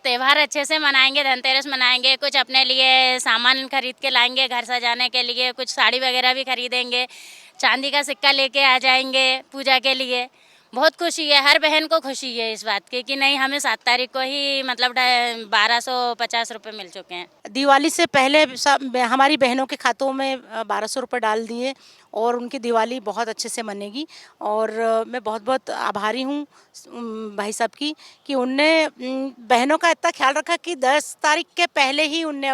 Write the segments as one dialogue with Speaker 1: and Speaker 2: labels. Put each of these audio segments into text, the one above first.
Speaker 1: त्योहार अच्छे से मनाएंगे, धनतेरस मनाएंगे, कुछ अपने लिए सामान खरीद के लाएंगे, घर सजाने के लिए कुछ साड़ी वगैरह भी खरीदेंगे, चांदी का सिक्का लेके आ जाएंगे पूजा के लिए। बहुत खुशी है, हर बहन को खुशी है इस बात की कि नहीं, हमें 7 तारीख को ही मतलब 1250 रुपये मिल चुके हैं।
Speaker 2: दिवाली से पहले हमारी बहनों के खातों में 1200 रुपये डाल दिए और उनकी दिवाली बहुत अच्छे से मनेगी। और मैं बहुत बहुत आभारी हूँ भाई साहब की कि उनने बहनों का इतना ख्याल रखा कि 10 तारीख के पहले ही उनने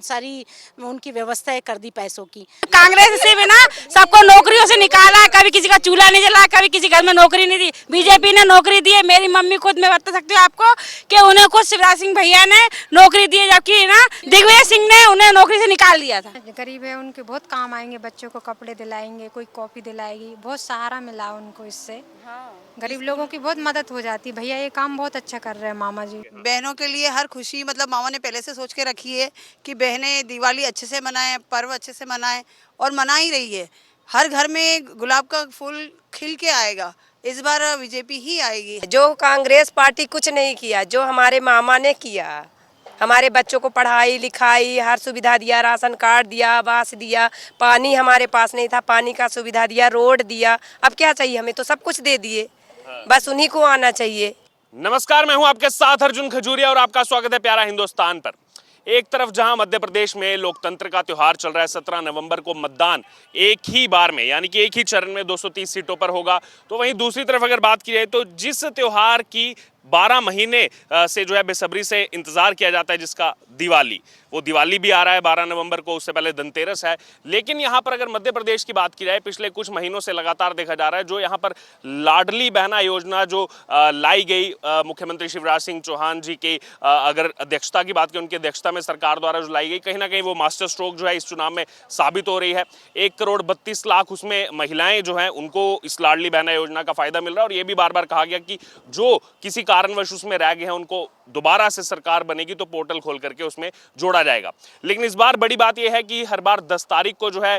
Speaker 2: सारी उनकी व्यवस्थाएं कर दी पैसों की।
Speaker 3: कांग्रेस से भी ना सबको नौकरियों से निकाला, कभी किसी का चूल्हा नहीं जला, कभी किसी घर में नौकरी नहीं दी। बीजेपी ने नौकरी दी है। मेरी मम्मी खुद, मैं बता सकती हूँ आपको कि उन्हें खुद शिवराज सिंह भैया ने नौकरी दी है, जबकि ना दिग्विजय सिंह ने उन्हें नौकरी से निकाल दिया था।
Speaker 4: गरीब है, उनके बहुत काम आएंगे, बच्चों को कपड़े दिलाएंगे, कोई कॉपी दिलाएगी, बहुत सहारा मिला उनको इससे। गरीब लोगों की बहुत मदद हो जाती। भैया ये काम बहुत अच्छा कर रहे हैं मामा जी।
Speaker 5: बहनों के लिए हर खुशी मतलब मामा ने पहले से सोच के रखी है कि बहनें दिवाली अच्छे से मनाएं, पर्व अच्छे से मनाएं, और मना ही रही है। हर घर में गुलाब का फूल खिल के आएगा। इस बार बीजेपी ही आएगी।
Speaker 6: जो कांग्रेस पार्टी कुछ नहीं किया, जो हमारे मामा ने किया, हमारे बच्चों को पढ़ाई लिखाई हर सुविधा दिया, राशन कार्ड दिया, आवास दिया, पानी हमारे पास नहीं था, पानी का सुविधा दिया, रोड दिया। अब क्या चाहिए हमें, तो सब कुछ दे दिए, बस उन्हीं को आना चाहिए।
Speaker 7: नमस्कार, मैं हूं आपके साथ अर्जुन खजूरिया और आपका स्वागत है प्यारा हिंदुस्तान पर। एक तरफ जहां मध्य प्रदेश में लोकतंत्र का त्योहार चल रहा है, 17 नवंबर को मतदान एक ही बार में यानी कि एक ही चरण में 230 सीटों पर होगा, तो वहीं दूसरी तरफ अगर बात की जाए तो जिस त्योहार की 12 महीने से जो है बेसब्री से इंतजार किया जाता है, जिसका दिवाली, वो दिवाली भी आ रहा है 12 नवंबर को, उससे पहले धनतेरस है। लेकिन यहाँ पर अगर मध्य प्रदेश की बात की जाए, पिछले कुछ महीनों से लगातार देखा जा रहा है जो यहाँ पर लाडली बहना योजना जो लाई गई मुख्यमंत्री शिवराज सिंह चौहान जी की अगर अध्यक्षता की बात की, उनकी अध्यक्षता में सरकार द्वारा जो लाई गई, कहीं ना कहीं वो मास्टर स्ट्रोक जो है इस चुनाव में साबित हो रही है। 1,32,00,000 उसमें महिलाएं जो हैं उनको इस लाडली बहना योजना का फायदा मिल रहा है। और ये भी बार बार कहा गया कि जो किसी कारणवश उसमें रह गए हैं उनको दोबारा से सरकार बनेगी तो पोर्टल खोल करके उसमें जोड़ा जाएगा। लेकिन इस बार बड़ी बात यह है कि हर बार 10 तारीख को जो है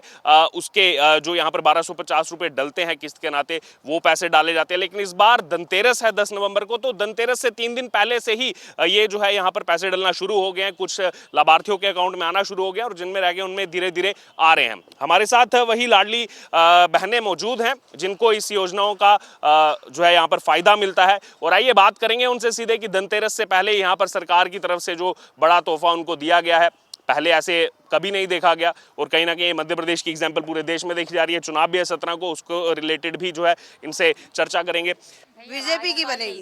Speaker 7: उसके जो यहाँ पर 1250 रुपए डलते हैं किस्त के नाते, वो पैसे डाले जाते हैं। लेकिन इस बार धनतेरस है 10 नवंबर को, तो धनतेरस से 3 दिन पहले से ही ये जो है यहाँ पर पैसे डलना शुरू हो गए हैं, कुछ लाभार्थियों के अकाउंट में आना शुरू हो गया और जिनमें रह गए उनमें धीरे धीरे आ रहे हैं। हमारे साथ वही लाडली बहनें मौजूद हैं जिनको इस योजनाओं का जो है यहाँ पर फायदा मिलता है, और आइए बात करेंगे उनसे सीधे कि धनतेरस से पहले यहाँ पर सरकार की तरफ से जो बड़ा तोहफा उनको दिया गया है, पहले ऐसे कभी नहीं देखा गया। और कहीं ना कहीं मध्य प्रदेश की एग्जाम्पल पूरे देश में देखी जा रही है। चुनाव भी है 17 को, उसको रिलेटेड भी जो है इनसे चर्चा करेंगे।
Speaker 5: बीजेपी की बनेगी,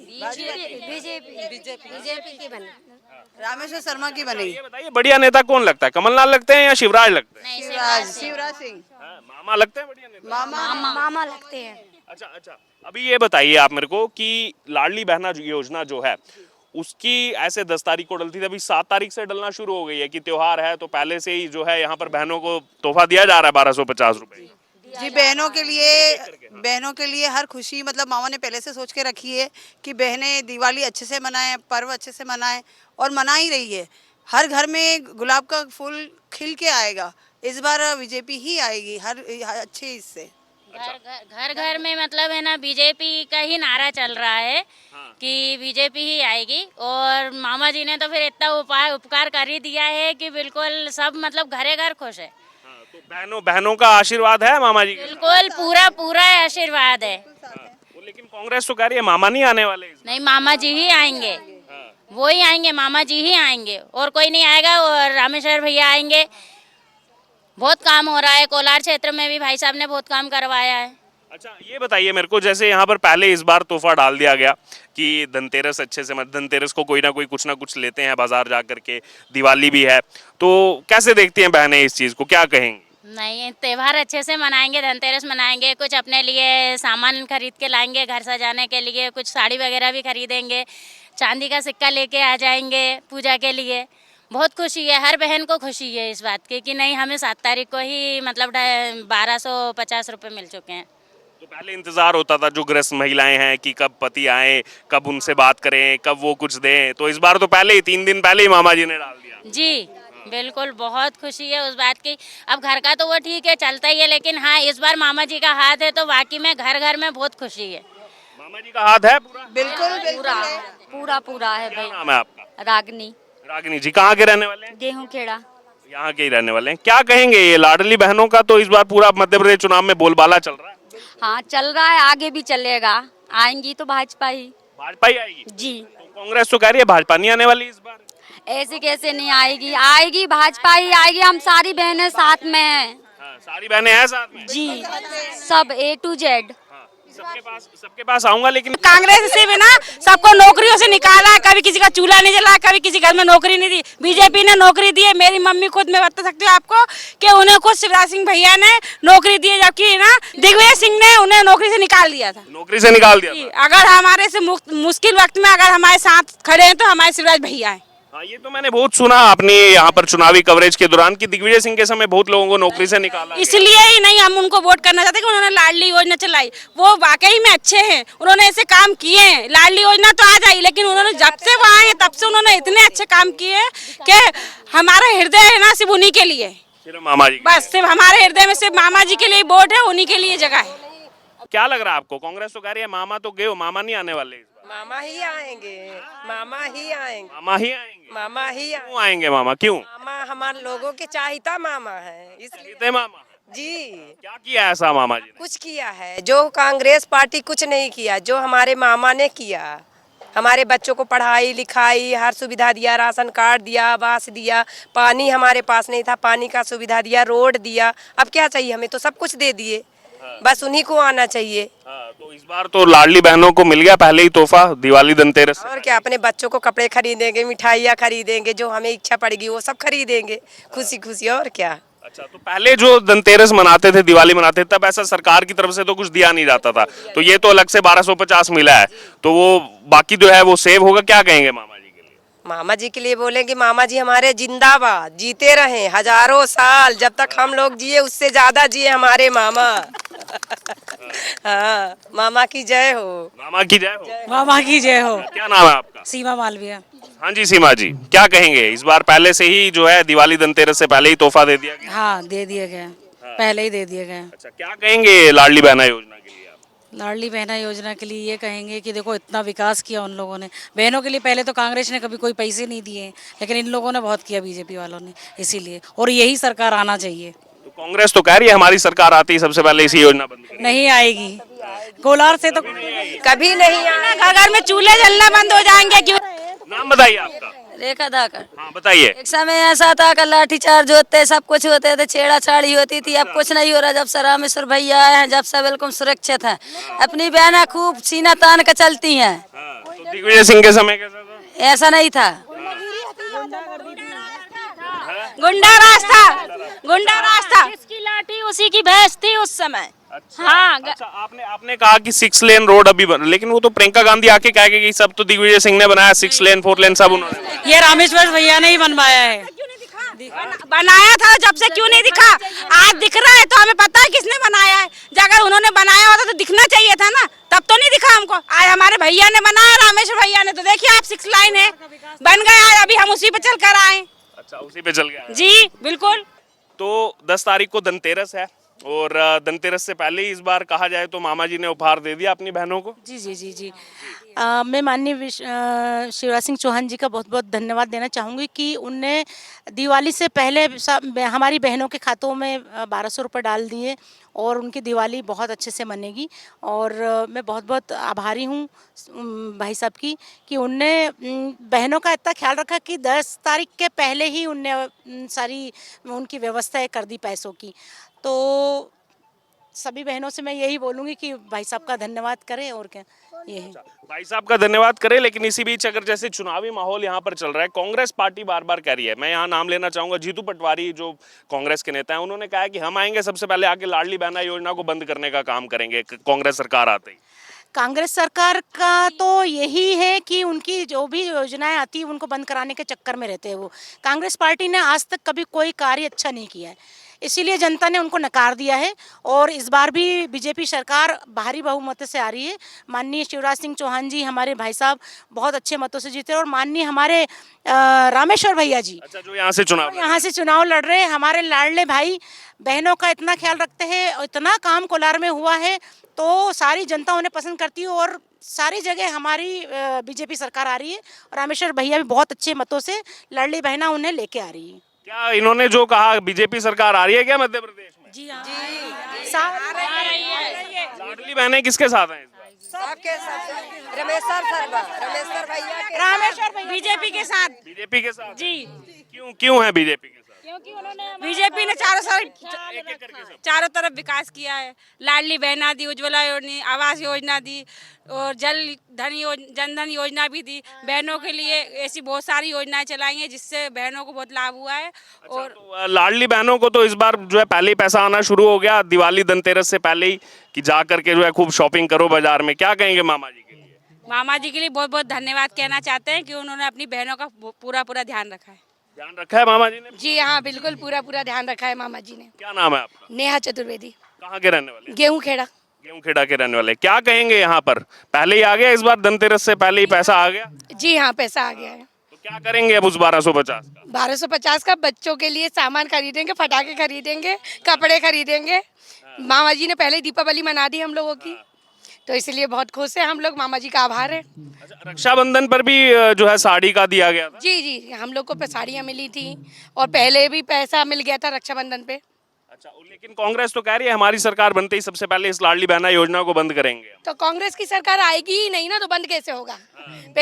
Speaker 4: बीजेपी की बने,
Speaker 5: रामेश्वर शर्मा की बनेगी।
Speaker 7: ये बताइए, बढ़िया नेता कौन लगता है? कमलनाथ लगते हैं या शिवराज लगते हैं?
Speaker 5: शिवराज सिंह
Speaker 7: मामा लगते हैं बढ़िया नेता?
Speaker 4: मामा लगते हैं।
Speaker 7: अच्छा, अभी ये बताइए आप मेरे को कि लाडली बहना योजना जो है उसकी ऐसे 10 तारीख को डलती थी, अभी 7 तारीख से डलना शुरू हो गई है कि त्योहार है तो पहले से ही जो है यहाँ पर बहनों को तोहफा दिया जा रहा है 1250 रुपए।
Speaker 5: जी, बहनों के लिए हर खुशी मतलब मामा ने पहले से सोच के रखी है कि बहनें दिवाली अच्छे से मनाएं, पर्व अच्छे से मनाएं, और मना ही रही है। हर घर में गुलाब का फूल खिल के आएगा। इस बार बीजेपी ही आएगी हर अच्छे इससे।
Speaker 1: घर घर में मतलब है ना, बीजेपी का ही नारा चल रहा है कि बीजेपी ही आएगी। और मामा जी ने तो फिर इतना उपकार कर ही दिया है कि बिल्कुल सब मतलब घरे घर खुश है।
Speaker 7: तो बहनों का आशीर्वाद है मामा जी?
Speaker 1: बिल्कुल पूरा आशीर्वाद है।
Speaker 7: लेकिन कांग्रेस तो कह रही है मामा नहीं आने वाले।
Speaker 1: नहीं, मामा जी ही आएंगे, वो ही आएंगे, मामा जी ही आएंगे और कोई नहीं आएगा। और रामेश्वर भैया आएंगे। बहुत काम हो रहा है कोलार क्षेत्र में भी, भाई साहब ने बहुत काम करवाया है।
Speaker 7: अच्छा, ये बताइए मेरे को, जैसे यहाँ पर पहले इस बार तोहफा डाल दिया गया कि धनतेरस अच्छे से, धनतेरस को कोई ना कोई कुछ ना कुछ लेते हैं बाजार जा करके, दिवाली भी है, तो कैसे देखती हैं बहनें इस चीज को, क्या कहेंगी?
Speaker 1: नहीं, त्योहार अच्छे से मनाएंगे, धनतेरस मनाएंगे, कुछ अपने लिए सामान खरीद के लाएंगे, घर सजाने के लिए कुछ साड़ी वगैरह भी खरीदेंगे, चांदी का सिक्का लेके आ जाएंगे पूजा के लिए। बहुत खुशी है, हर बहन को खुशी है इस बात की कि नहीं, हमें 7 तारीख को ही मतलब 1250 रुपये मिल चुके हैं।
Speaker 7: तो पहले इंतजार होता था जो गृहस्थ महिलाएं हैं कि कब पति आए, कब उनसे बात करें, कब वो कुछ दें, तो इस बार तो पहले ही 3 दिन पहले ही मामा जी ने डाल दिया।
Speaker 1: जी बिल्कुल, बहुत खुशी है उस बात की। अब घर का तो वो ठीक है, चलता ही है, लेकिन हाँ इस बार मामा जी का हाथ है तो वाकई में घर घर में बहुत खुशी है।
Speaker 7: मामा जी का हाथ है पूरा?
Speaker 5: बिल्कुल बिल्कुल है।
Speaker 8: पूरा पूरा है
Speaker 7: क्या
Speaker 8: भाई।
Speaker 7: नाम है आपका?
Speaker 8: रागनी
Speaker 7: रागिनी जी कहाँ के रहने वाले हैं?
Speaker 8: गेहूं खेड़ा।
Speaker 7: यहाँ के ही रहने वाले हैं। क्या कहेंगे, ये लाडली बहनों का तो इस बार पूरा मध्य प्रदेश चुनाव में बोलबाला चल रहा है।
Speaker 8: हाँ चल रहा है, आगे भी चलेगा। आएंगी तो भाजपा ही।
Speaker 7: भाजपा ही आएगी?
Speaker 8: जी।
Speaker 7: तो कांग्रेस तो कह रही है भाजपा नहीं आने वाली इस बार।
Speaker 8: ऐसे कैसे नहीं आएगी, आएगी भाजपा ही आएगी। हम सारी बहनें साथ में हैं।
Speaker 7: हाँ, सारी बहनें हैं साथ में।
Speaker 8: जी सब A to Z।
Speaker 7: हाँ, सबके पास आऊंगा, लेकिन
Speaker 3: कांग्रेस से भी ना सबको नौकरियों से निकाला है। कभी किसी का चूल्हा नहीं जला, कभी किसी घर में नौकरी नहीं दी। बीजेपी ने नौकरी दी है। मेरी मम्मी खुद, मैं बता सकती हूँ आपको कि उन्हें खुद शिवराज सिंह भैया ने नौकरी दी है, जबकि ना दिग्विजय सिंह ने उन्हें नौकरी से निकाल दिया था।
Speaker 7: नौकरी से निकाल दिया
Speaker 3: जी,
Speaker 7: था।
Speaker 3: अगर हमारे से मुश्किल वक्त में अगर हमारे साथ खड़े हैं तो हमारे शिवराज भैया हैं।
Speaker 7: हाँ, ये तो मैंने बहुत सुना अपनी यहाँ पर चुनावी कवरेज के दौरान कि दिग्विजय सिंह के समय बहुत लोगों को नौकरी से निकाला गया।
Speaker 3: इसलिए ही नहीं हम उनको वोट करना चाहते कि उन्होंने लाडली योजना चलाई। वो वाकई में अच्छे हैं, उन्होंने ऐसे काम किए हैं। लाडली योजना तो आ जाए, लेकिन उन्होंने जब से वो आए हैं तब से उन्होंने इतने अच्छे काम किए हैं कि हमारा हृदय है ना सिर्फ उन्हीं के लिए।
Speaker 7: सिर्फ मामा जी?
Speaker 3: बस सिर्फ हमारे हृदय में सिर्फ मामा जी के लिए वोट है, उन्हीं के लिए जगह है।
Speaker 7: क्या लग रहा है आपको? कांग्रेस तो कह रही है मामा तो गए हो, मामा नहीं आने वाले इस बार।
Speaker 6: मामा ही आएंगे, मामा ही आएंगे,
Speaker 7: मामा ही आएंगे?
Speaker 6: मामा ही
Speaker 7: क्यों आएंगे मामा, क्यों?
Speaker 6: मामा हमारे लोगों के चाहता मामा है, इसलिए।
Speaker 7: जीते मामा?
Speaker 6: जी
Speaker 7: क्या किया ऐसा मामा जी ने?
Speaker 6: कुछ किया है जो कांग्रेस पार्टी कुछ नहीं किया, जो हमारे मामा ने किया। हमारे बच्चों को पढ़ाई लिखाई हर सुविधा दिया, राशन कार्ड दिया, आवास दिया, पानी हमारे पास नहीं था, पानी का सुविधा दिया, रोड दिया। अब क्या चाहिए हमें, तो सब कुछ दे दिए। बस उन्हीं को आना चाहिए।
Speaker 7: हाँ, तो इस बार तो लाडली बहनों को मिल गया पहले ही तोहफा दिवाली धनतेरस से।
Speaker 6: और क्या, अपने बच्चों को कपड़े खरीदेंगे, मिठाइयाँ खरीदेंगे, जो हमें इच्छा पड़ेगी वो सब खरीदेंगे खुशी खुशी। और क्या।
Speaker 7: अच्छा, तो पहले जो धनतेरस मनाते थे, दिवाली मनाते थे, तब ऐसा सरकार की तरफ से तो कुछ दिया नहीं जाता था, तो ये तो अलग से 1250 मिला है, तो वो बाकी जो है वो सेव होगा। क्या कहेंगे मामा जी के लिए?
Speaker 6: मामा जी के लिए बोलेंगे मामा जी हमारे जिंदाबाद, जीते रहे हजारों साल, जब तक हम लोग जिए उससे ज्यादा जिए हमारे मामा। हाँ, मामा की जय हो।
Speaker 7: मामा की जय हो।
Speaker 3: मामा की जय हो।
Speaker 7: क्या नाम है आपका?
Speaker 3: सीमा मालवीय।
Speaker 7: हाँ जी सीमा जी, क्या कहेंगे, इस बार पहले से ही जो है दिवाली धनतेरस से पहले ही तोहफा दे दिया गया?
Speaker 2: हाँ दे दिए गए, पहले ही दे दिए गए।
Speaker 7: अच्छा, क्या कहेंगे लाडली बहना योजना के लिए आप?
Speaker 2: लाडली बहना योजना के लिए ये कहेंगे कि देखो इतना विकास किया उन लोगों ने बहनों के लिए। पहले तो कांग्रेस ने कभी कोई पैसे नहीं दिए, लेकिन इन लोगों ने बहुत किया, बीजेपी वालों ने, इसीलिए। और यही सरकार आना चाहिए।
Speaker 7: तो कांग्रेस तो कह रही है हमारी सरकार आती ही सबसे पहले इसी योजना बंद करेगी।
Speaker 2: नहीं आएगी, कोलार से तो
Speaker 6: कभी नहीं आए।
Speaker 3: घर में चूल्हे जलना बंद हो जाएंगे। क्यों?
Speaker 7: नाम बताइए आपका।
Speaker 9: रेखा धाकर।
Speaker 7: हाँ बताइए।
Speaker 9: एक समय ऐसा था कि लाठीचार्ज होते, सब कुछ होते थे, छेड़ाछाड़ी होती थी। अब कुछ नहीं हो रहा। जब से रामेश्वर भैया आए हैं, जब से बिल्कुल सुरक्षित हैं। अपनी बहनें खूब सीना तान के चलती हैं।
Speaker 7: तो दिग्विजय सिंह के समय कैसा था?
Speaker 9: ऐसा नहीं था।
Speaker 3: गुंडा राज था।
Speaker 1: जिसकी लाठी उसी की भैंस थी उस समय।
Speaker 7: अच्छा,
Speaker 1: हाँ,
Speaker 7: अच्छा, आपने कहा कि 6 लेन रोड अभी बन, लेकिन वो तो प्रियंका गांधी आके कह गई कि सब तो दिग्विजय सिंह ने बनाया, 6 लेन 4 लेन सब उन्होंने बनाया।
Speaker 2: ये रामेश्वर भैया ने ही बनवाया है।
Speaker 3: बनाया था जब से, क्यों नहीं दिखा? आज दिख रहा है तो हमें पता है किसने बनाया है। अगर उन्होंने बनाया होता तो दिखना चाहिए था ना, तब तो नहीं दिखा हमको। आज हमारे भैया ने बनाया, रामेश्वर भैया ने, तो देखिए आप 6 लाइन है बन गया। अभी हम उसी पे चल कर आए।
Speaker 7: अच्छा, उसी पे चल गया।
Speaker 3: जी बिल्कुल।
Speaker 7: तो 10 तारीख को धनतेरस है, और धनतेरस से पहले ही इस बार कहा जाए तो मामा जी ने उपहार दे दिया अपनी बहनों को।
Speaker 2: जी जी जी जी मैं माननीय शिवराज सिंह चौहान जी का बहुत बहुत धन्यवाद देना चाहूँगी कि उनने दिवाली से पहले हमारी बहनों के खातों में 1200 रुपये डाल दिए, और उनकी दिवाली बहुत अच्छे से मनेगी। और मैं बहुत बहुत आभारी हूँ भाई साहब की कि उनने बहनों का इतना ख्याल रखा कि 10 तारीख के पहले ही उनने सारी उनकी व्यवस्थाएं कर दी पैसों की। तो सभी बहनों से मैं यही बोलूँगी कि भाई साहब का धन्यवाद करें, और क्या यही।
Speaker 7: भाई साहब का धन्यवाद करें, लेकिन इसी बीच अगर जैसे चुनावी माहौल यहाँ पर चल रहा है, कांग्रेस पार्टी बार बार कह रही है, मैं यहाँ नाम लेना चाहूंगा जीतू पटवारी जो कांग्रेस के नेता हैं, उन्होंने कहा है कि हम आएंगे सबसे पहले आके लाडली बहना योजना को बंद करने का काम करेंगे कांग्रेस सरकार आते ही।
Speaker 2: कांग्रेस सरकार का तो यही है कि उनकी जो भी योजनाएं आती है उनको बंद कराने के चक्कर में रहते हैं वो। कांग्रेस पार्टी ने आज तक कभी कोई कार्य अच्छा नहीं किया है, इसीलिए जनता ने उनको नकार दिया है। और इस बार भी बीजेपी सरकार भारी बहुमत से आ रही है। माननीय शिवराज सिंह चौहान जी हमारे भाई साहब बहुत अच्छे मतों से जीते, और माननीय हमारे रामेश्वर भैया जी,
Speaker 7: अच्छा, जो यहाँ से चुनाव
Speaker 2: लड़ रहे हैं, हमारे लाडले भाई बहनों का इतना ख्याल रखते हैं, और इतना काम कोलार में हुआ है तो सारी जनता उन्हें पसंद करती है और सारी जगह हमारी बीजेपी सरकार आ रही है और रामेश्वर भैया भी बहुत अच्छे मतों से लाडली बहना उन्हें लेके आ रही है।
Speaker 7: क्या इन्होंने जो कहा बीजेपी सरकार आ रही है क्या मध्य प्रदेश में?
Speaker 2: जी हाँ
Speaker 7: लाडली बहनें किसके साथ हैं इस बार?
Speaker 6: सबके साथ रमेश्वर भैया के
Speaker 3: रामेश्वर बीजेपी के साथ।
Speaker 7: बीजेपी के साथ
Speaker 3: जी
Speaker 7: क्यों है बीजेपी के साथ?
Speaker 3: क्योंकि उन्होंने बीजेपी ने चारों तरफ विकास किया है। लाडली बहना दी, उज्ज्वला योजना, आवास योजना दी और जन धन योजना भी दी। बहनों के लिए ऐसी बहुत सारी योजनाएं चलाई हैं जिससे बहनों को बहुत लाभ हुआ है। और
Speaker 7: तो लाडली बहनों को तो इस बार जो है पहले ही पैसा आना शुरू हो गया दिवाली धनतेरस से पहले ही, कि जा करके जो है खूब शॉपिंग करो बाजार में। क्या कहेंगे मामा जी के लिए?
Speaker 3: मामा जी के लिए बहुत बहुत धन्यवाद कहना चाहते हैं कि उन्होंने अपनी बहनों का पूरा ध्यान रखा है।
Speaker 7: ध्यान रखा है मामा जी ने?
Speaker 10: जी हाँ, बिल्कुल पूरा ध्यान रखा है मामा जी ने।
Speaker 7: क्या नाम है आपका?
Speaker 10: नेहा चतुर्वेदी।
Speaker 7: कहाँ के रहने वाले?
Speaker 10: गेहूं खेड़ा।
Speaker 7: गेहूं खेड़ा के रहने वाले। क्या कहेंगे यहाँ पर, पहले ही आ गया इस बार धनतेरस से पहले ही पैसा आ गया?
Speaker 10: जी हाँ, पैसा आ गया है।
Speaker 7: तो क्या करेंगे अब उस 1250 का?
Speaker 10: 1250 का बच्चों के लिए सामान खरीदेंगे, पटाखे खरीदेंगे, कपड़े खरीदेंगे। मामा जी ने पहले दीपावली मना दी हम लोगों की, तो इसलिए बहुत खुश है हम लोग। मामा जी का आभार है।
Speaker 7: अच्छा, रक्षाबंधन पर भी जो है साड़ी का दिया गया था?
Speaker 10: जी हम लोग को साड़ियाँ मिली थी और पहले भी पैसा मिल गया था रक्षाबंधन पे।
Speaker 7: अच्छा, लेकिन कांग्रेस तो कह रही है हमारी सरकार बनते ही सबसे पहले इस लाडली बहना योजना को बंद करेंगे।
Speaker 10: तो कांग्रेस की सरकार आएगी ही नहीं ना, तो बंद कैसे होगा?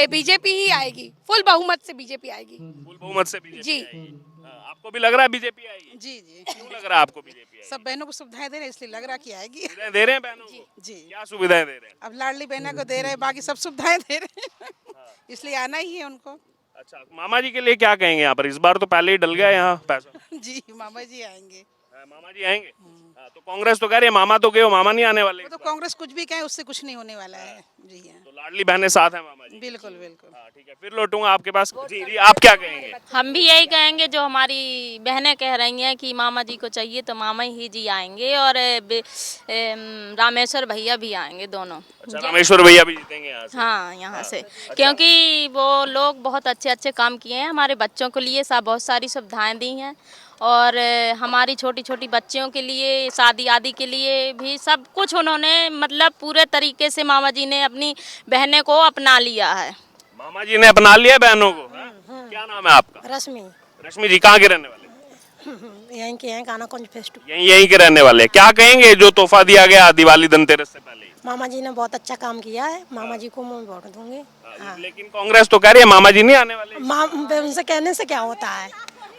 Speaker 10: बीजेपी ही आएगी, फुल बहुमत से बीजेपी आएगी।
Speaker 7: फुल बहुमत से बीजेपी
Speaker 10: जी।
Speaker 7: आएगी। आपको भी लग रहा है बीजेपी आएगी?
Speaker 11: जी
Speaker 7: क्यों लग रहा है आपको बीजेपी आएगी?
Speaker 11: सब बहनों को सुविधाएं दे रहे हैं इसलिए लग रहा कि आएगी।
Speaker 7: सुविधाएं दे रहे हैं बहनों को?
Speaker 11: जी
Speaker 7: क्या सुविधाएं दे रहे हैं?
Speaker 11: अब लाडली बहना को दे रहे हैं, बाकी सब सुविधाएं दे रहे हैं इसलिए आना ही है उनको।
Speaker 7: अच्छा, मामा जी के लिए क्या कहेंगे यहाँ पर? इस बार तो पहले ही डल गया यहाँ पैसा।
Speaker 11: जी मामा जी आएंगे।
Speaker 7: मामा जी आएंगे। तो कांग्रेस तो कह रही है मामा तो गए हो, मामा नहीं आने वाले।
Speaker 11: तो कांग्रेस कुछ भी कहे उससे कुछ नहीं होने वाला है। जी हाँ,
Speaker 7: तो लाडली बहनें साथ हैं मामा जी?
Speaker 11: बिल्कुल।
Speaker 7: ठीक है, फिर लौटूंगा आपके पास। जी आप क्या कहेंगे?
Speaker 1: हम भी यही कहेंगे जो हमारी बहनें कह रही हैं कि मामा जी को चाहिए तो मामा ही जी आएंगे और रामेश्वर भैया भी आएंगे दोनों।
Speaker 7: अच्छा, रामेश्वर भैया भी जीतेंगे यहाँ से?
Speaker 1: हाँ, यहाँ से क्योंकि वो लोग बहुत अच्छे काम किए हैं हमारे बच्चों के लिए। बहुत सारी सुविधाएं दी हैं और हमारी छोटी बच्चियों के लिए शादी आदि के लिए भी सब कुछ उन्होंने मतलब पूरे तरीके से मामा जी ने अपनी बहनें को अपना लिया है।
Speaker 7: मामा जी ने अपना लिया बहनों को। क्या नाम है आपका?
Speaker 2: रश्मि।
Speaker 7: रश्मि जी कहाँ के रहने वाले?
Speaker 2: यहीं के हैं, कानाकुंज फेस्ट।
Speaker 7: यहीं के रहने वाले। क्या कहेंगे जो तोहफा दिया गया दिवाली धनतेरस से पहले?
Speaker 2: मामा जी ने बहुत अच्छा काम किया है, मामा जी को मैं वोट दूंगी।
Speaker 7: लेकिन कांग्रेस तो कह रही है मामा जी नहीं आने वाले।
Speaker 2: उनसे कहने से क्या होता है,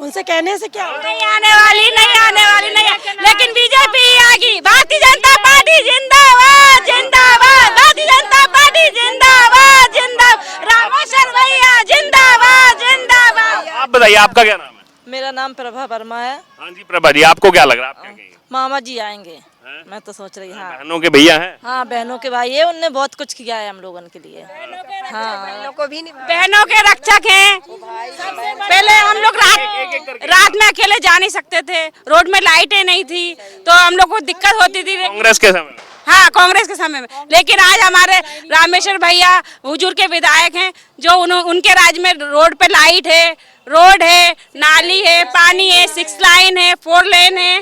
Speaker 2: उनसे कहने से क्या होता है?
Speaker 3: नहीं आने वाली नहीं। लेकिन बीजेपी आएगी। भारतीय जनता पार्टी जिंदाबाद जिंदाबाद। भारतीय जनता पार्टी जिंदाबाद जिंदाबाद। रामेश्वर भैया जिंदाबाद जिंदाबाद।
Speaker 7: आप बताइए आपका क्या नाम है?
Speaker 9: मेरा नाम प्रभा वर्मा है।
Speaker 7: हाँ जी प्रभा जी, आपको क्या लग रहा है, आप क्या कहेंगे?
Speaker 9: मामा जी आएंगे, मैं तो सोच रही। हाँ,
Speaker 7: बहनों के भैया हैं।
Speaker 9: हाँ, बहनों के भाई है, उनने बहुत कुछ किया है हम लोगों के लिए। हाँ,
Speaker 6: बहनों को भी नहीं,
Speaker 3: बहनों के रक्षक हैं। पहले हम लोग रात में अकेले जा नहीं सकते थे, रोड में लाइटें नहीं थी तो हम लोग को दिक्कत होती थी
Speaker 7: कांग्रेस के समय?
Speaker 3: हाँ, कांग्रेस के समय में। लेकिन आज हमारे रामेश्वर भैया हुजूर के विधायक हैं जो उनके राज में रोड पे लाइट है, रोड है, नाली है, पानी है, 6 लाइन है, 4 लेन है।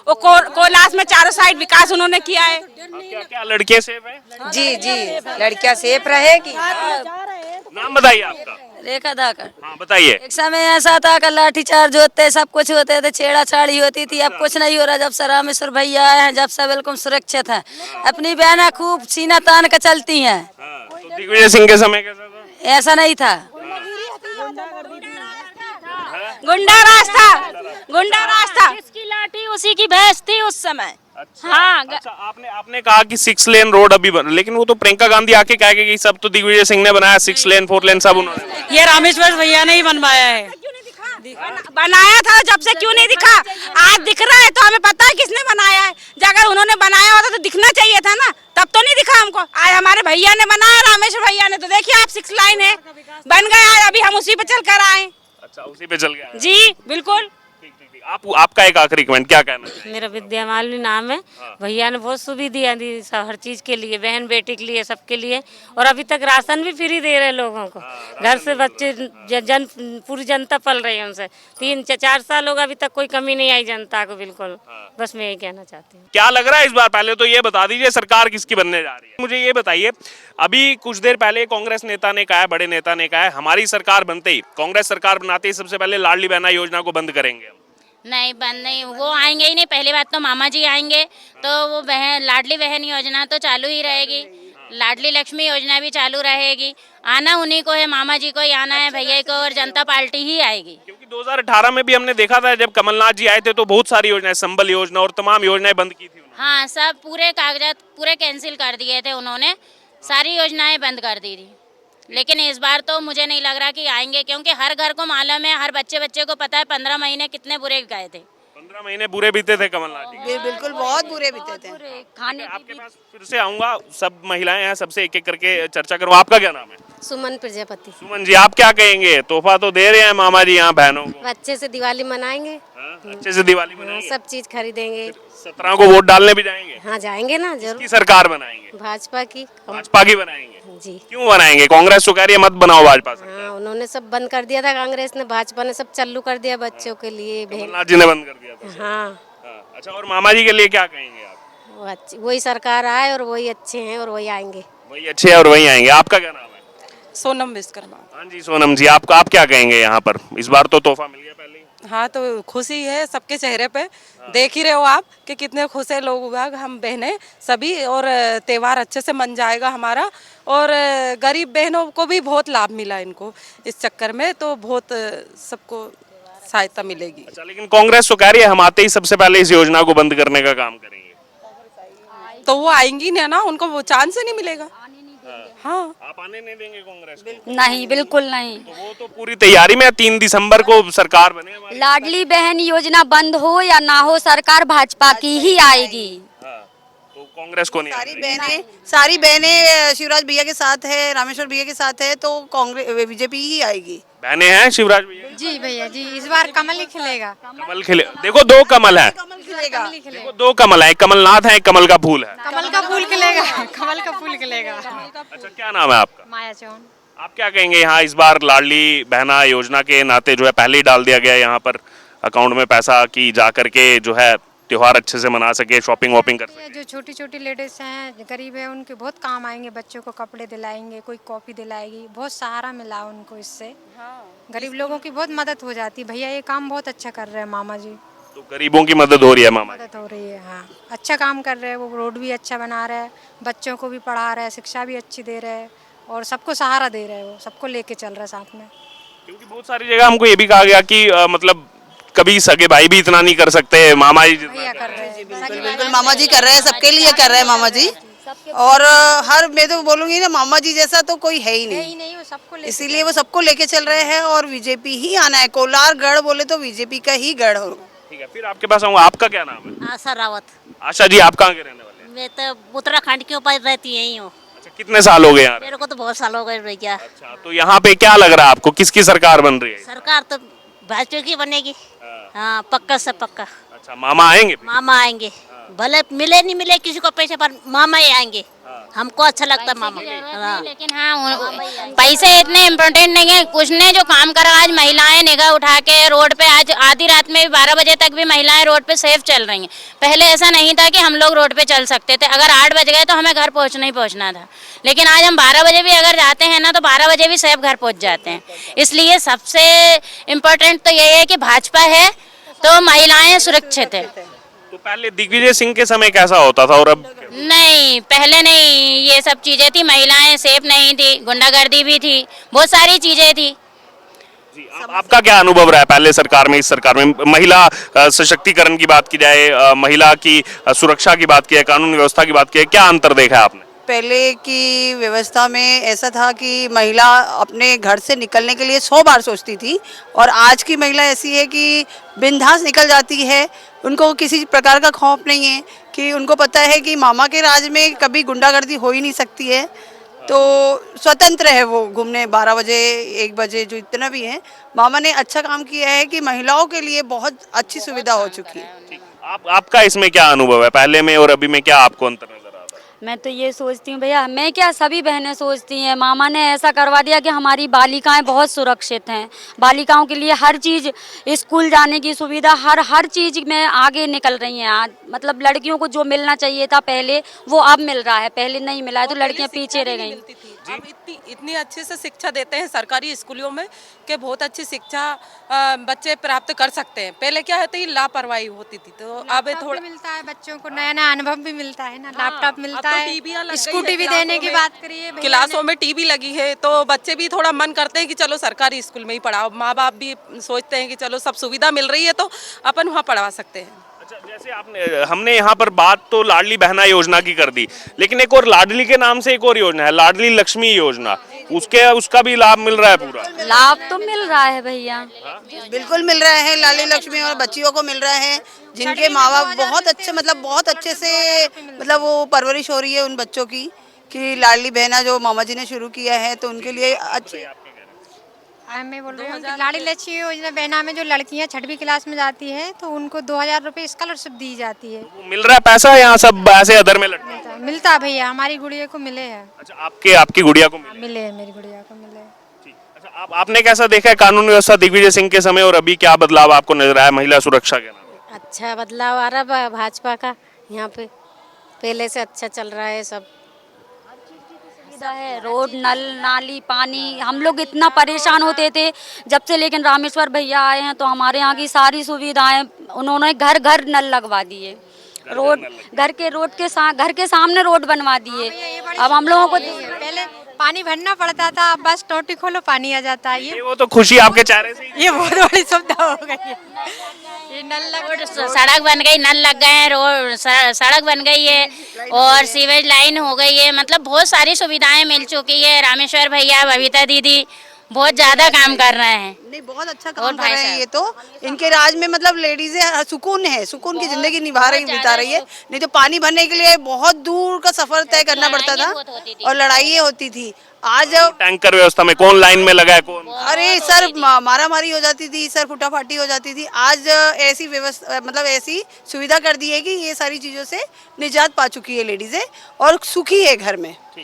Speaker 3: वो कोलास में चारों साइड विकास उन्होंने किया है।
Speaker 7: क्या लड़के सेफ है?
Speaker 6: जी लड़कियां सेफ रहेगी।
Speaker 7: नाम बताइए आपका?
Speaker 9: रेखा धाकर।
Speaker 7: हाँ बताइए।
Speaker 9: एक समय ऐसा था कि लाठीचार्ज होते, सब कुछ होते थे, छेड़ाछाड़ी होती थी। अब कुछ नहीं हो रहा। जब से रामेश्वर भैया आए हैं, जब से बिल्कुल सुरक्षित हैं। अपनी बहनें खूब सीना तान के चलती हैं।
Speaker 7: तो दिग्विजय सिंह के समय कैसा था?
Speaker 9: ऐसा नहीं था।
Speaker 3: गुंडा रास्ता
Speaker 1: जिसकी लाठी उसी की भैंस थी उस समय। हाँ।
Speaker 7: अच्छा, आपने कहा कि 6 लेन रोड अभी बन, लेकिन वो तो प्रियंका गांधी आके कहेगी कि सब तो दिग्विजय सिंह ने बनाया, 6 लेन 4 लेन सब उन्होंने।
Speaker 3: ये रामेश्वर भैया ने ही बनवाया है। बनाया था जब से क्यों नहीं दिखा? आज दिख रहा है तो हमें पता है किसने बनाया है। अगर उन्होंने बनाया होता तो दिखना चाहिए था ना, तब तो नहीं दिखा हमको। आज हमारे भैया ने बनाया, रामेश्वर भैया ने, तो देखिए आप 6 लाइन है बन गया। अभी हम उसी पे चल कर आए।
Speaker 7: अच्छा, उसी पे चल गया।
Speaker 3: जी बिल्कुल।
Speaker 7: आपका एक आखिरी कमेंट क्या कहना चाहिए?
Speaker 3: मेरा विद्या मालिनी नाम है। भैया ने बहुत सुविधा दी सब हर चीज के लिए, बहन बेटी के लिए, सबके लिए। और अभी तक राशन भी फ्री दे रहे लोगों को। घर से बच्चे पूरी जनता पल रही है उनसे। 3-4 साल होगा, अभी तक कोई कमी नहीं आई जनता को बिल्कुल। बस मैं यही कहना चाहती हूँ।
Speaker 7: क्या लग रहा है इस बार? पहले तो ये बता दीजिए सरकार किसकी बनने जा रही है। मुझे ये बताइए, अभी कुछ देर पहले कांग्रेस नेता ने कहा है, बड़े नेता ने कहा है, हमारी सरकार बनते ही, कांग्रेस सरकार बनाते ही सबसे पहले लाडली बहना योजना को बंद करेंगे।
Speaker 1: नहीं, बंद नहीं, वो आएंगे ही नहीं। पहली बात तो मामा जी आएंगे तो वो लाडली बहन योजना तो चालू ही रहेगी, लाडली लक्ष्मी योजना भी चालू रहेगी। आना उन्हीं को है, मामा जी को ही आना है, भैया को, और जनता पार्टी ही आएगी।
Speaker 7: क्योंकि 2018 में भी हमने देखा था जब कमलनाथ जी आए थे तो बहुत सारी योजनाएं, संबल योजना और तमाम योजनाएं बंद की थी उन्होंने।
Speaker 1: हाँ, सब पूरे कागजात पूरे कैंसिल कर दिए थे उन्होंने, सारी योजनाएं बंद कर दी थी। लेकिन इस बार तो मुझे नहीं लग रहा कि आएंगे, क्योंकि हर घर को मालूम है, हर बच्चे को पता है 15 महीने कितने बुरे गए थे।
Speaker 7: 15 महीने बुरे बीते थे कमलनाथ जी।
Speaker 5: बिल्कुल बहुत बुरे बीते थे।
Speaker 3: खाने
Speaker 7: आपके पास फिर से आऊंगा, सब महिलाएं हैं, सबसे एक एक करके चर्चा करूँ। आपका क्या नाम है?
Speaker 8: सुमन प्रजापति।
Speaker 7: सुमन जी, आप क्या कहेंगे? तोहफा तो दे रहे हैं मामा जी यहाँ बहनों को।
Speaker 8: अच्छे से दिवाली मनाएंगे,
Speaker 7: अच्छे से दिवाली मनाएंगे,
Speaker 8: सब चीज खरीदेंगे।
Speaker 7: 17 को वोट डालने भी जाएंगे?
Speaker 8: हाँ, जाएंगे ना जरूर।
Speaker 7: किसकी सरकार बनाएंगे?
Speaker 8: भाजपा की।
Speaker 7: भाजपा की बनाएंगे?
Speaker 8: जी।
Speaker 7: क्यों बनाएंगे? कांग्रेस तो कह रही है मत बनाओ भाजपा से।
Speaker 8: हाँ, उन्होंने सब बंद कर दिया था कांग्रेस ने, भाजपा ने सब चालू कर दिया बच्चों के लिए।
Speaker 7: कमलनाथ जी ने बंद कर दिया था।
Speaker 8: हाँ।
Speaker 7: अच्छा, और मामा जी के लिए क्या कहेंगे आप?
Speaker 8: वही सरकार आए और वही अच्छे हैं और वही आएंगे।
Speaker 7: वही अच्छे हैं और वही आएंगे। आपका क्या नाम है?
Speaker 11: सोनम विश्वकर्मा।
Speaker 7: हाँ जी सोनम जी, आप क्या कहेंगे यहाँ पर? इस बार तो तोहफा मिल गया पहले ही।
Speaker 11: हाँ, तो खुशी है सबके चेहरे पे। देख ही रहे हो आप कि कितने खुश है लोग, हम बहनें सभी। और त्योहार अच्छे से मन जाएगा हमारा। और गरीब बहनों को भी बहुत लाभ मिला इनको इस चक्कर में, तो बहुत सबको सहायता मिलेगी।
Speaker 7: अच्छा, लेकिन कांग्रेस तो कह रही है हम आते ही सबसे पहले इस योजना को बंद करने का काम करेंगे।
Speaker 11: तो वो आएंगी ना, उनको वो चांस ही नहीं मिलेगा। हाँ,
Speaker 7: आप आने नहीं देंगे कांग्रेस को?
Speaker 3: नहीं, बिल्कुल नहीं।
Speaker 7: तो वो तो पूरी तैयारी में 3 दिसंबर को सरकार बने हमारी।
Speaker 8: लाडली बहन योजना बंद हो या ना हो, सरकार भाजपा की ही आएगी।
Speaker 7: तो कांग्रेस को नहीं?
Speaker 5: सारी बहनें शिवराज भैया के साथ है, रामेश्वर भैया के साथ है, तो कांग्रेस बीजेपी ही आएगी।
Speaker 7: बहनें हैं शिवराज भैया?
Speaker 4: जी भैया जी, इस बार कमल ही खिलेगा।
Speaker 7: कमल खिले, देखो 2 कमल है, देखो 2 कमल है, एक कमलनाथ है, एक कमल का फूल है।
Speaker 4: कमल का फूल खिलेगा, कमल का फूल खिलेगा।
Speaker 7: अच्छा, क्या नाम है आपका?
Speaker 4: माया चौन।
Speaker 7: आप क्या कहेंगे यहाँ इस बार लाडली बहना योजना के नाते जो है पहले ही डाल दिया गया यहाँ पर अकाउंट में पैसा की जा करके जो है त्योहार अच्छे से मना सके, शॉपिंग वॉपिंग कर सके।
Speaker 4: जो छोटी छोटी लेडीज हैं, गरीब है, उनके बहुत काम आएंगे। बच्चों को कपड़े दिलाएंगे, कोई कॉपी दिलाएगी, बहुत सहारा मिला उनको इससे। गरीब लोगों की बहुत मदद हो जाती। भैया ये काम बहुत अच्छा कर रहे हैं मामा जी।
Speaker 7: तो गरीबों की मदद हो रही है मामा जी?
Speaker 4: मदद हो रही है, हाँ, अच्छा काम कर रहे हैं। वो रोड भी अच्छा बना रहे हैं, बच्चों को भी पढ़ा रहे हैं, शिक्षा भी अच्छी दे रहे हैं, और सबको सहारा दे रहे हैं। वो सबको लेके चल रहे हैं साथ में।
Speaker 7: क्योंकि बहुत सारी जगह हमको ये भी कहा गया कि मतलब कभी सगे भाई भी इतना नहीं कर सकते, मामा जी जितना कर रहे हैं।
Speaker 5: बिल्कुल मामा जी कर रहे हैं, सबके लिए कर रहे हैं मामा जी। और हर, मैं तो बोलूंगी ना, मामा जी जैसा तो कोई है ही नहीं,
Speaker 4: वो सबको
Speaker 5: इसीलिए वो सबको लेके चल रहे हैं। और बीजेपी ही आना है। कोलार गढ़ बोले तो बीजेपी का ही गढ़ हो।
Speaker 7: ठीक है, फिर आपके पास आऊंगा। आपका क्या नाम है?
Speaker 1: आशा रावत।
Speaker 7: आशा जी, आप कहाँ के रहने वाले हैं?
Speaker 1: मैं तो उत्तराखंड के ऊपर रहती यही हूँ।
Speaker 7: अच्छा, कितने साल हो गए यहाँ?
Speaker 1: मेरे को तो बहुत साल हो गए भैया।
Speaker 7: अच्छा, तो यहाँ पे क्या लग रहा है आपको, किसकी सरकार बन रही है?
Speaker 1: सरकार तो भाजपा की बनेगी। हाँ, पक्का से पक्का।
Speaker 7: अच्छा, मामा आएंगे?
Speaker 1: मामा आएंगे, भले मिले नहीं मिले किसी को पैसे, पर मामा ही आएंगे। हमको अच्छा लगता है मामा। हाँ। लेकिन हाँ, पैसे इतने इम्पोर्टेंट नहीं है। कुछ ने जो काम करा, आज महिलाएं निगाह उठा के रोड पे, आज आधी रात में 12 बजे तक भी महिलाएं रोड पे सेफ चल रही हैं। पहले ऐसा नहीं था कि हम लोग रोड पे चल सकते थे। अगर 8 बज गए तो हमें घर पहुंचना ही पहुंचना था। लेकिन आज हम 12 बजे भी अगर जाते हैं ना, तो 12 बजे भी सेफ घर पहुंच जाते हैं। इसलिए सबसे इम्पोर्टेंट तो यही है कि भाजपा है तो महिलाएं सुरक्षित है।
Speaker 7: तो पहले दिग्विजय सिंह के समय कैसा होता था और अब?
Speaker 1: नहीं, पहले नहीं, ये सब चीजें थी, महिलाएं सेफ नहीं थी, गुंडागर्दी भी थी, बहुत सारी चीजें थी।
Speaker 7: जी, आपका क्या अनुभव रहा है पहले सरकार में, इस सरकार में? महिला सशक्तिकरण की बात की जाए, महिला की सुरक्षा की बात की जाए, कानून व्यवस्था की बात की जाए, क्या अंतर देखा है आपने?
Speaker 5: पहले की व्यवस्था में ऐसा था कि महिला अपने घर से निकलने के लिए 100 बार सोचती थी। और आज की महिला ऐसी है कि बिंदास निकल जाती है। उनको किसी प्रकार का खौफ नहीं है, कि उनको पता है कि मामा के राज में कभी गुंडागर्दी हो ही नहीं सकती है। तो स्वतंत्र है वो घूमने 12 बजे 1 बजे जो इतना भी है। मामा ने अच्छा काम किया है कि महिलाओं के लिए बहुत अच्छी सुविधा हो चुकी है।
Speaker 7: आपका इसमें क्या अनुभव है, पहले में और अभी में क्या आपको अंतर नजर आता है?
Speaker 8: मैं तो ये सोचती हूँ भैया, मैं क्या सभी बहनें सोचती हैं, मामा ने ऐसा करवा दिया कि हमारी बालिकाएं बहुत सुरक्षित हैं। बालिकाओं के लिए हर चीज़, स्कूल जाने की सुविधा, हर चीज़ में आगे निकल रही हैं आज। मतलब लड़कियों को जो मिलना चाहिए था पहले, वो अब मिल रहा है, पहले नहीं मिला है तो लड़कियां पीछे रह गई।
Speaker 11: अब इतनी अच्छे से शिक्षा देते हैं सरकारी स्कूलों में कि बहुत अच्छी शिक्षा बच्चे प्राप्त कर सकते हैं। पहले क्या होती लापरवाही होती थी, तो अब थोड़ा
Speaker 4: मिलता है बच्चों को, नया नया अनुभव भी मिलता है ना, लैपटॉप मिलता है,
Speaker 11: टीवियां लग गई
Speaker 4: स्कूटी
Speaker 11: है
Speaker 4: भी देने की बात करिए भैया ने।
Speaker 11: क्लासों में टीवी लगी है तो बच्चे भी थोड़ा मन करते हैं कि चलो सरकारी स्कूल में ही पढ़ाओ। माँ बाप भी सोचते हैं कि चलो सब सुविधा मिल रही है तो अपन वहाँ पढ़वा सकते हैं।
Speaker 7: अच्छा, जैसे हमने यहाँ पर बात तो लाडली बहना योजना की कर दी, लेकिन एक और लाडली के नाम से एक और योजना है, लाडली लक्ष्मी योजना, उसका भी लाभ मिल रहा है पूरा?
Speaker 8: लाभ तो मिल रहा है भैया,
Speaker 5: बिल्कुल मिल रहा है। लाडली लक्ष्मी और बच्चियों को मिल रहा है जिनके माँ बाप बहुत अच्छे, मतलब बहुत अच्छे से मतलब वो परवरिश हो रही है उन बच्चों की, कि लाडली बहना जो मामा जी ने शुरू किया है तो उनके लिए अच्छी।
Speaker 4: मैं बोल रही हूँ कि लाडली लक्ष्मी योजना बहना में जो लड़कियाँ 6वीं क्लास में जाती है तो उनको 2000 रुपये स्कॉलरशिप दी जाती है।
Speaker 7: मिल रहा है पैसा, यहाँ सब ऐसे अदर में लटका?
Speaker 4: मिलता है भैया, हमारी गुड़िया को मिले हैं।
Speaker 7: अच्छा, आपकी गुड़िया को
Speaker 4: मिले हैं, मेरी गुड़िया को मिले हैं।
Speaker 7: अच्छा, आपने कैसा देखा है कानून व्यवस्था दिग्विजय सिंह के समय और अभी, क्या बदलाव आपको नजर आया महिला सुरक्षा के नाम?
Speaker 1: अच्छा बदलाव आ रहा है भाजपा का यहाँ पे, पहले से अच्छा चल रहा है सब
Speaker 8: है। रोड, नल, नाली, पानी, हम लोग इतना परेशान होते थे जब से, लेकिन रामेश्वर भैया आए हैं तो हमारे यहाँ की सारी सुविधाएं उन्होंने घर घर नल लगवा दिए। रोड, घर के सामने रोड बनवा दिए। अब हम लोगों को
Speaker 4: पहले पानी भरना पड़ता था, अब बस टोटी खोलो पानी आ जाता है। ये
Speaker 7: वो तो खुशी आपके चेहरे से,
Speaker 4: ये बहुत बड़ी सुविधा हो गई है। ये नल लग,
Speaker 1: सड़क बन गई, नल लग गए हैं, रोड सड़क बन गई है और सीवेज लाइन हो गई है। मतलब बहुत सारी सुविधाएं मिल चुकी है। रामेश्वर भैया, बबीता दीदी बहुत ज्यादा काम कर रहे हैं।
Speaker 5: नहीं, बहुत अच्छा काम कर रहे हैं ये तो। इनके राज में मतलब लेडीजें सुकून है, सुकून की जिंदगी बिता रही है। नहीं तो पानी भरने के लिए बहुत दूर का सफर तय करना पड़ता था और लड़ाइयाँ होती थी। आज
Speaker 7: टैंकर व्यवस्था में कौन लाइन में लगा है, कौन,
Speaker 5: अरे सर मारामारी हो जाती थी, सर फुटाफाटी हो जाती थी। आज ऐसी व्यवस्था, मतलब ऐसी सुविधा कर दी है कि ये सारी चीजों से निजात पा चुकी है लेडीजें और सुखी है घर में।